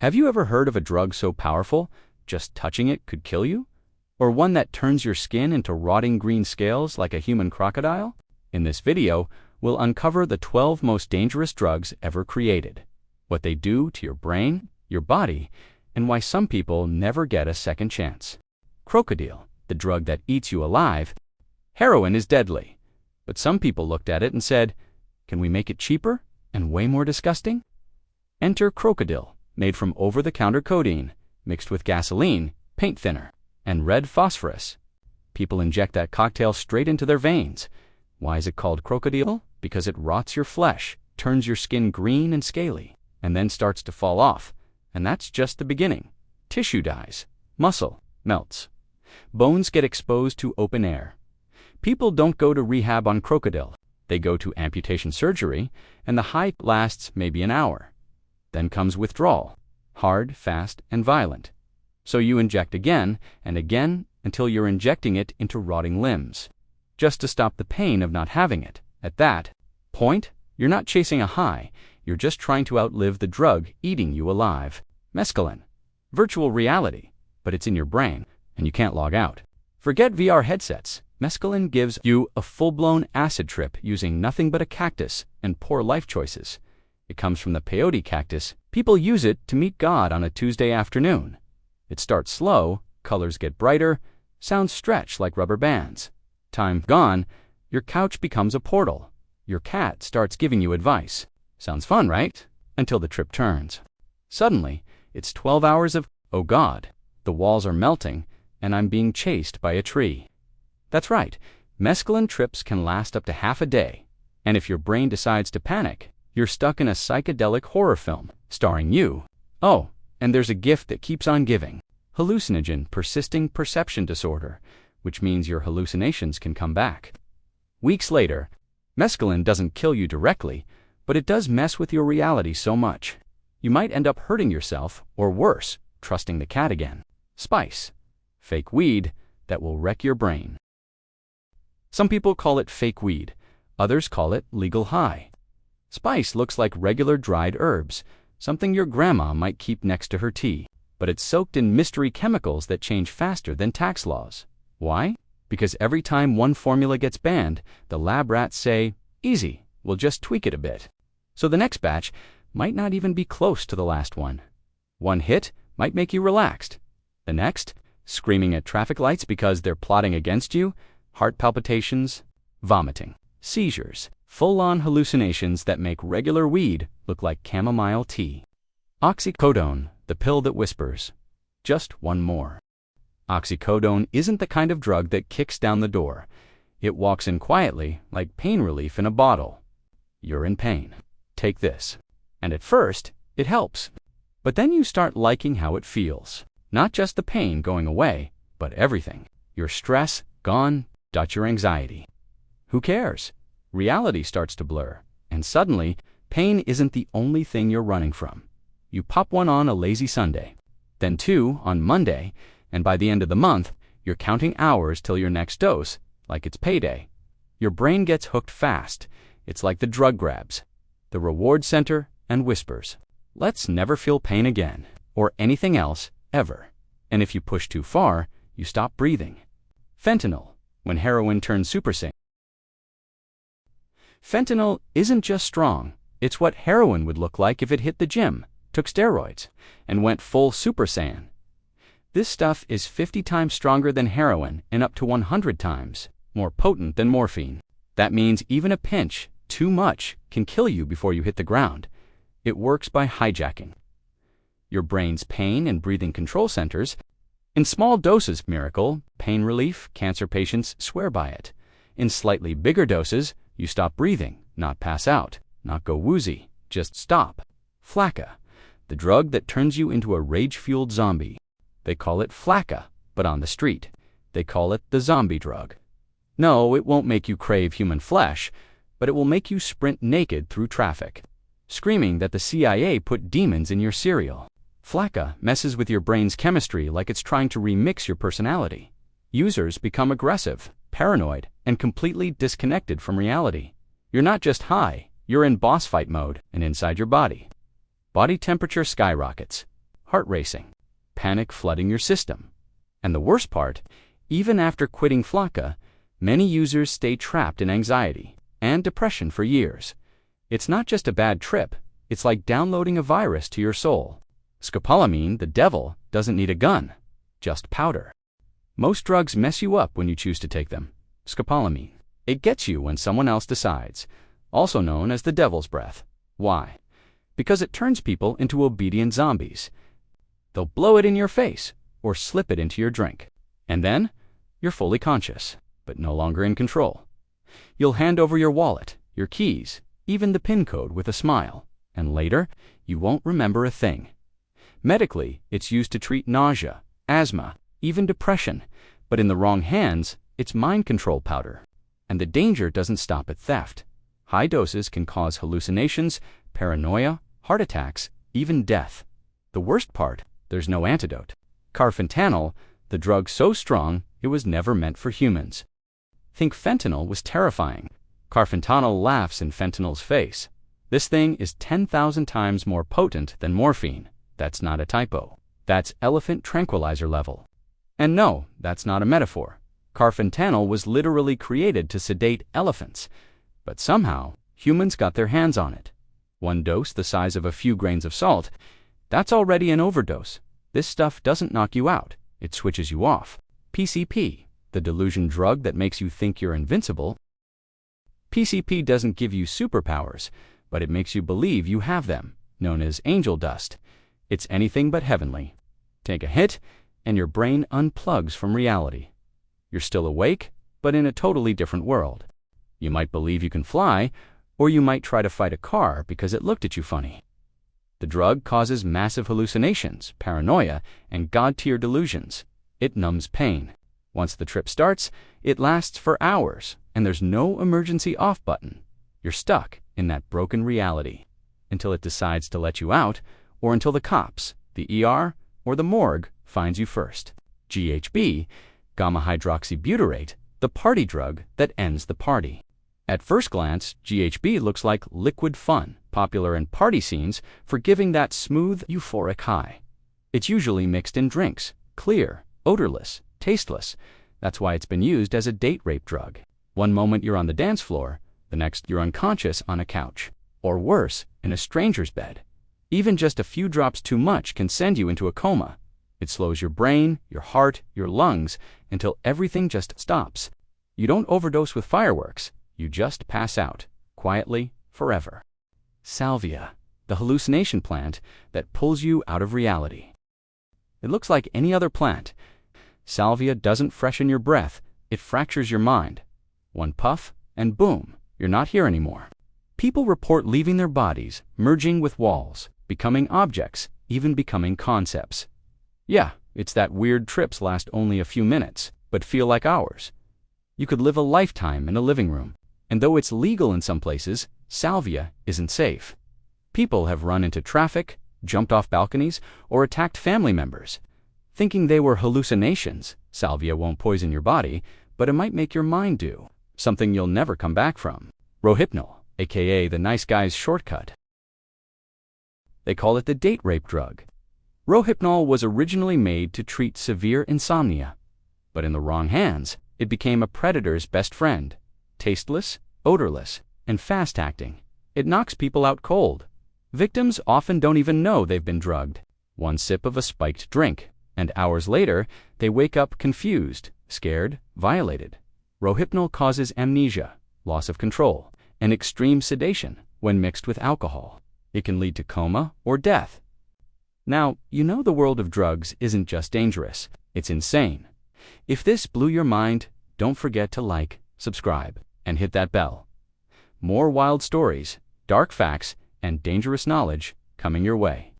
Have you ever heard of a drug so powerful, just touching it could kill you? Or one that turns your skin into rotting green scales like a human crocodile? In this video, we'll uncover the 12 most dangerous drugs ever created, what they do to your brain, your body, and why some people never get a second chance. Krokodil, the drug that eats you alive. Heroin is deadly, but some people looked at it and said, can we make it cheaper and way more disgusting? Enter krokodil, made from over-the-counter codeine, mixed with gasoline, paint thinner, and red phosphorus. People inject that cocktail straight into their veins. Why is it called krokodil? Because it rots your flesh, turns your skin green and scaly, and then starts to fall off. And that's just the beginning. Tissue dies, muscle melts, bones get exposed to open air. People don't go to rehab on krokodil. They go to amputation surgery, and the high lasts maybe an hour. Then comes withdrawal, hard, fast, and violent. So you inject again and again until you're injecting it into rotting limbs, just to stop the pain of not having it. At that point, you're not chasing a high, you're just trying to outlive the drug eating you alive. Mescaline, virtual reality, but it's in your brain, and you can't log out. Forget VR headsets. Mescaline gives you a full-blown acid trip using nothing but a cactus and poor life choices. It comes from the peyote cactus. People use it to meet God on a Tuesday afternoon. It starts slow, colors get brighter, sounds stretch like rubber bands. Time gone, your couch becomes a portal. Your cat starts giving you advice. Sounds fun, right? Until the trip turns. Suddenly, it's 12 hours of, oh God, the walls are melting, and I'm being chased by a tree. That's right, mescaline trips can last up to half a day. And if your brain decides to panic, you're stuck in a psychedelic horror film, starring you. Oh, and there's a gift that keeps on giving. Hallucinogen persisting perception disorder, which means your hallucinations can come back. Weeks later, mescaline doesn't kill you directly, but it does mess with your reality so much. You might end up hurting yourself, or worse, trusting the cat again. Spice, fake weed that will wreck your brain. Some people call it fake weed, others call it legal high. Spice looks like regular dried herbs, something your grandma might keep next to her tea, but it's soaked in mystery chemicals that change faster than tax laws. Why? Because every time one formula gets banned, the lab rats say, easy, we'll just tweak it a bit. So the next batch might not even be close to the last one. One hit might make you relaxed. The next, screaming at traffic lights because they're plotting against you, heart palpitations, vomiting, seizures, full-on hallucinations that make regular weed look like chamomile tea. Oxycodone, the pill that whispers. Just one more. Oxycodone isn't the kind of drug that kicks down the door. It walks in quietly, like pain relief in a bottle. You're in pain. Take this. And at first, it helps. But then you start liking how it feels. Not just the pain going away, but everything. Your stress gone, your anxiety. Who cares? Reality starts to blur, and suddenly, pain isn't the only thing you're running from. You pop one on a lazy Sunday, then two on Monday, and by the end of the month, you're counting hours till your next dose, like it's payday. Your brain gets hooked fast. It's like the drug grabs, the reward center, and whispers. Let's never feel pain again, or anything else, ever. And if you push too far, you stop breathing. Fentanyl, when heroin turns Super Saiyan. Fentanyl isn't just strong, it's what heroin would look like if it hit the gym, took steroids, and went full Super Saiyan. This stuff is 50 times stronger than heroin and up to 100 times more potent than morphine. That means even a pinch, too much, can kill you before you hit the ground. It works by hijacking your brain's pain and breathing control centers. In small doses, miracle, pain relief, cancer patients swear by it. In slightly bigger doses, you stop breathing, not pass out, not go woozy, just stop. Flakka, the drug that turns you into a rage-fueled zombie. They call it flakka, but on the street, they call it the zombie drug. No, it won't make you crave human flesh, but it will make you sprint naked through traffic, screaming that the CIA put demons in your cereal. Flakka messes with your brain's chemistry like it's trying to remix your personality. Users become aggressive, paranoid, and completely disconnected from reality. You're not just high, you're in boss fight mode and inside your body. Body temperature skyrockets. heart racing, panic flooding your system. And the worst part, even after quitting flakka, many users stay trapped in anxiety and depression for years. It's not just a bad trip, it's like downloading a virus to your soul. Scopolamine, the devil, doesn't need a gun, just powder. Most drugs mess you up when you choose to take them. Scopolamine. It gets you when someone else decides, also known as the devil's breath. Why? Because it turns people into obedient zombies. They'll blow it in your face or slip it into your drink. And then, you're fully conscious, but no longer in control. You'll hand over your wallet, your keys, even the PIN code with a smile, and later, you won't remember a thing. Medically, it's used to treat nausea, asthma, even depression, but in the wrong hands, it's mind control powder. And the danger doesn't stop at theft. High doses can cause hallucinations, paranoia, heart attacks, even death. The worst part, there's no antidote. Fentanyl, the drug so strong it was never meant for humans. Think fentanyl was terrifying. Fentanyl laughs in fentanyl's face. This thing is 10,000 times more potent than morphine. That's not a typo. That's elephant tranquilizer level. And no, that's not a metaphor. Fentanyl was literally created to sedate elephants. But somehow, humans got their hands on it. One dose the size of a few grains of salt, that's already an overdose. This stuff doesn't knock you out, it switches you off. PCP, the delusion drug that makes you think you're invincible. PCP doesn't give you superpowers, but it makes you believe you have them, known as angel dust. It's anything but heavenly. Take a hit, and your brain unplugs from reality. You're still awake, but in a totally different world. You might believe you can fly, or you might try to fight a car because it looked at you funny. The drug causes massive hallucinations, paranoia, and God-tier delusions. It numbs pain. Once the trip starts, it lasts for hours, and there's no emergency off button. You're stuck in that broken reality until it decides to let you out, or until the cops, the ER, or the morgue finds you first. GHB, gamma-hydroxybutyrate, the party drug that ends the party. At first glance, GHB looks like liquid fun, popular in party scenes for giving that smooth, euphoric high. It's usually mixed in drinks, clear, odorless, tasteless. That's why it's been used as a date rape drug. One moment you're on the dance floor, the next you're unconscious on a couch. Or worse, in a stranger's bed. Even just a few drops too much can send you into a coma. It slows your brain, your heart, your lungs, until everything just stops. You don't overdose with fireworks. You just pass out, quietly, forever. Salvia, the hallucination plant that pulls you out of reality. It looks like any other plant. Salvia doesn't freshen your breath, it fractures your mind. One puff, and boom, you're not here anymore. People report leaving their bodies, merging with walls, becoming objects, even becoming concepts. Yeah, it's that weird trips last only a few minutes, but feel like hours. You could live a lifetime in a living room. And though it's legal in some places, salvia isn't safe. People have run into traffic, jumped off balconies, or attacked family members. Thinking they were hallucinations, salvia won't poison your body, but it might make your mind do something you'll never come back from. Rohypnol, aka the nice guy's shortcut. They call it the date rape drug. Rohypnol was originally made to treat severe insomnia, but in the wrong hands, it became a predator's best friend. Tasteless, odorless, and fast-acting. It knocks people out cold. Victims often don't even know they've been drugged. One sip of a spiked drink, and hours later, they wake up confused, scared, violated. Rohypnol causes amnesia, loss of control, and extreme sedation when mixed with alcohol. It can lead to coma or death. Now, you know the world of drugs isn't just dangerous, it's insane. If this blew your mind, don't forget to like, subscribe, and hit that bell. More wild stories, dark facts, and dangerous knowledge coming your way.